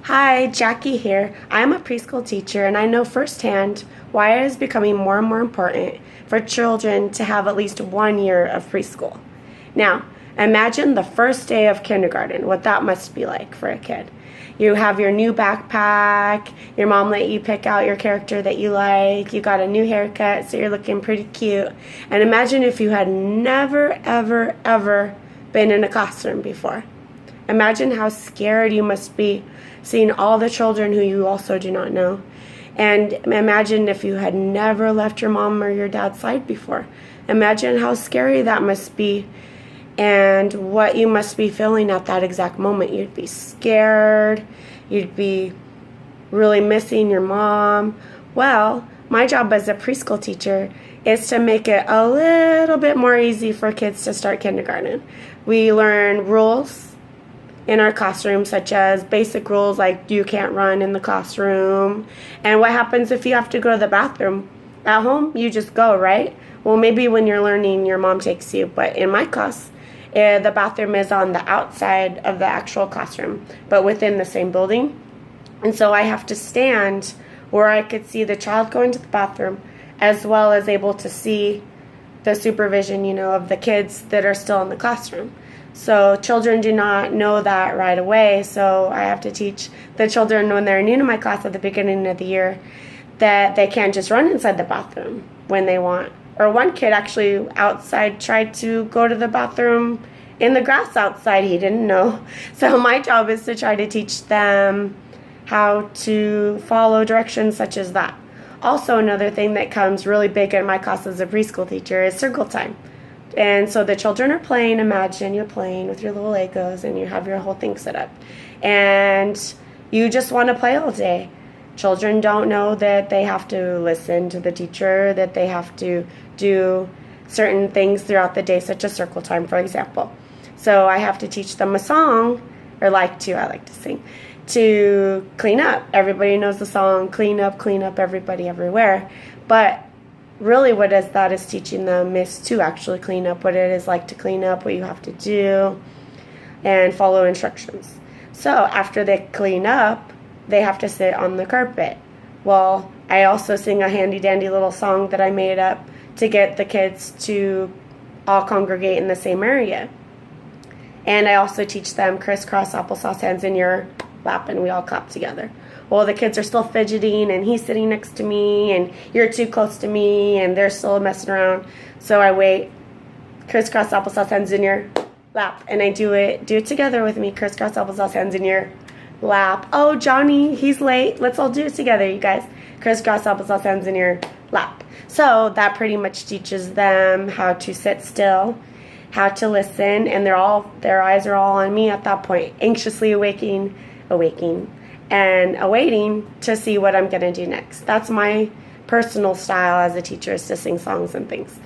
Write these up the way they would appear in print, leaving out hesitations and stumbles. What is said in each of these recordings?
Hi, Jackie here. I am a preschool teacher and I know firsthand why it is becoming more and more important for children to have at least 1 year of preschool. Now, imagine the first day of kindergarten, what that must be like for a kid. You have your new backpack, your mom let you pick out your character that you like, you got a new haircut, so you're looking pretty cute. And imagine if you had never, ever been in a classroom before. Imagine how scared you must be seeing all the children who you also do not know. And imagine if you had never left your mom or your dad's side before. Imagine how scary that must be and what you must be feeling at that exact moment. You'd be scared. You'd be really missing your mom. Well, my job as a preschool teacher is to make it a little bit more easy for kids to start kindergarten. We learn rules in our classroom, such as basic rules like you can't run in the classroom, and what happens if you have to go to the bathroom. At home, you just go, right? Well, maybe when you're learning, your mom takes you, but in my class, the bathroom is on the outside of the actual classroom, but within the same building. And so I have to stand where I could see the child going to the bathroom, as well as able to see the supervision, of the kids that are still in the classroom. So children do not know that right away, so I have to teach the children when they're new to my class at the beginning of the year that they can't just run inside the bathroom when they want. Or one kid actually outside tried to go to the bathroom in the grass outside. He didn't know. So my job is to try to teach them how to follow directions such as that. Also, another thing that comes really big in my class as a preschool teacher is circle time. And so the children are playing. Imagine you're playing with your little Legos and you have your whole thing set up. And you just want to play all day. Children don't know that they have to listen to the teacher, that they have to do certain things throughout the day, such as circle time, for example. So I have to teach them a song, or I like to sing, to clean up. Everybody knows the song, clean up, everybody, everywhere. But really what that is teaching them is to actually clean up, what it is like to clean up, what you have to do, and follow instructions. So after they clean up, they have to sit on the carpet. Well, I also sing a handy dandy little song that I made up to get the kids to all congregate in the same area. And I also teach them crisscross applesauce, hands in your lap, and we all clap together. Well, the kids are still fidgeting, and he's sitting next to me, and you're too close to me, and they're still messing around. So I wait, crisscross applesauce, hands in your lap, and I do it together with me, crisscross applesauce, hands in your lap. Oh, Johnny, he's late. Let's all do it together, you guys. Crisscross applesauce, hands in your lap. So that pretty much teaches them how to sit still, how to listen, and their eyes are all on me at that point, anxiously awaiting, and awaiting to see what I'm going to do next. That's my personal style as a teacher, is to sing songs and things.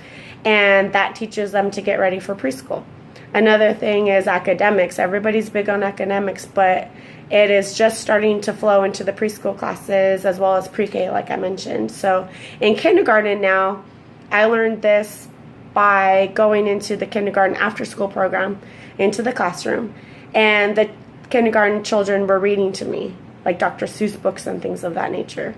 And that teaches them to get ready for preschool. Another thing is academics. Everybody's big on academics, but it is just starting to flow into the preschool classes as well as pre-K, like I mentioned. So in kindergarten now, I learned this by going into the kindergarten after-school program, into the classroom. And the kindergarten children were reading to me, like Dr. Seuss books and things of that nature.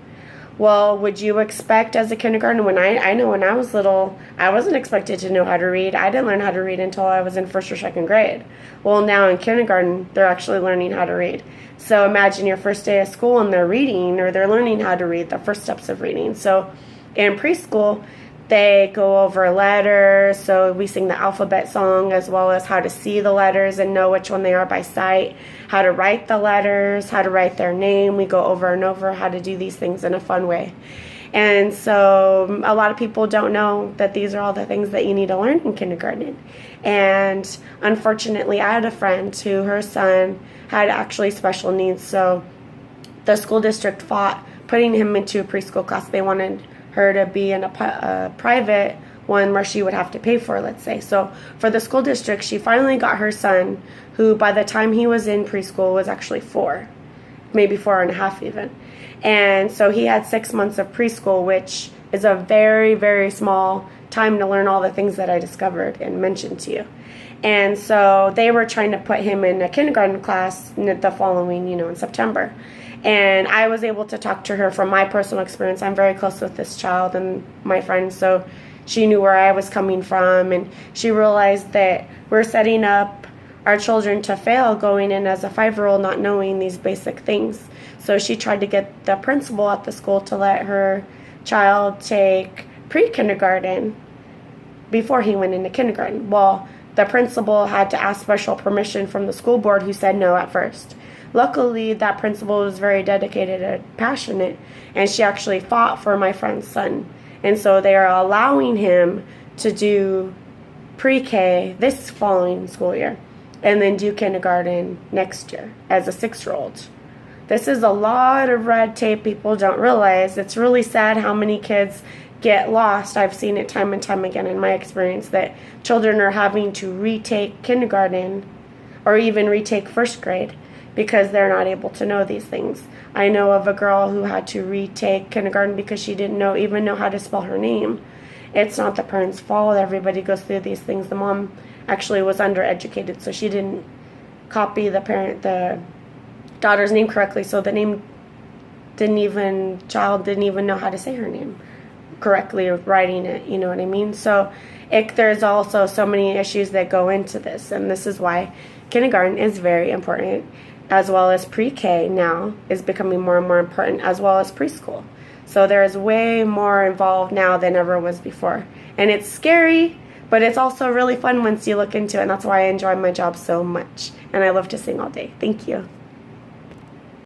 Well, would you expect as a kindergarten, I know when I was little, I wasn't expected to know how to read. I didn't learn how to read until I was in first or second grade. Well, now in kindergarten, they're actually learning how to read. So imagine your first day of school and they're reading, or they're learning how to read, the first steps of reading. So in preschool, they go over letters, so we sing the alphabet song, as well as how to see the letters and know which one they are by sight, how to write the letters, how to write their name. We go over and over how to do these things in a fun way. And so a lot of people don't know that these are all the things that you need to learn in kindergarten. And unfortunately, I had a friend who her son had actually special needs, so the school district fought putting him into a preschool class. They wanted her to be in a private one where she would have to pay for, let's say. So for the school district, she finally got her son, who by the time he was in preschool was actually 4, maybe 4.5 even. And so he had 6 months of preschool, which is a very, very small time to learn all the things that I discovered and mentioned to you. And so they were trying to put him in a kindergarten class the following, in September. And I was able to talk to her from my personal experience. I'm very close with this child and my friends, so she knew where I was coming from, and she realized that we're setting up our children to fail going in as a 5-year-old not knowing these basic things. So she tried to get the principal at the school to let her child take pre-kindergarten before he went into kindergarten. Well, the principal had to ask special permission from the school board, who said no at first. Luckily, that principal was very dedicated and passionate, and she actually fought for my friend's son. And so they are allowing him to do pre-K this following school year and then do kindergarten next year as a 6-year-old. This is a lot of red tape people don't realize. It's really sad how many kids get lost. I've seen it time and time again in my experience that children are having to retake kindergarten or even retake first grade because they're not able to know these things. I know of a girl who had to retake kindergarten because she didn't even know how to spell her name. It's not the parents' fault. Everybody goes through these things. The mom actually was undereducated, so she didn't copy the daughter's name correctly, so the child didn't even know how to say her name correctly or writing it, you know what I mean? So there's also so many issues that go into this, and this is why kindergarten is very important, as well as pre-K now is becoming more and more important, as well as preschool. So there's way more involved now than ever was before. And it's scary, but it's also really fun once you look into it, and that's why I enjoy my job so much. And I love to sing all day. Thank you.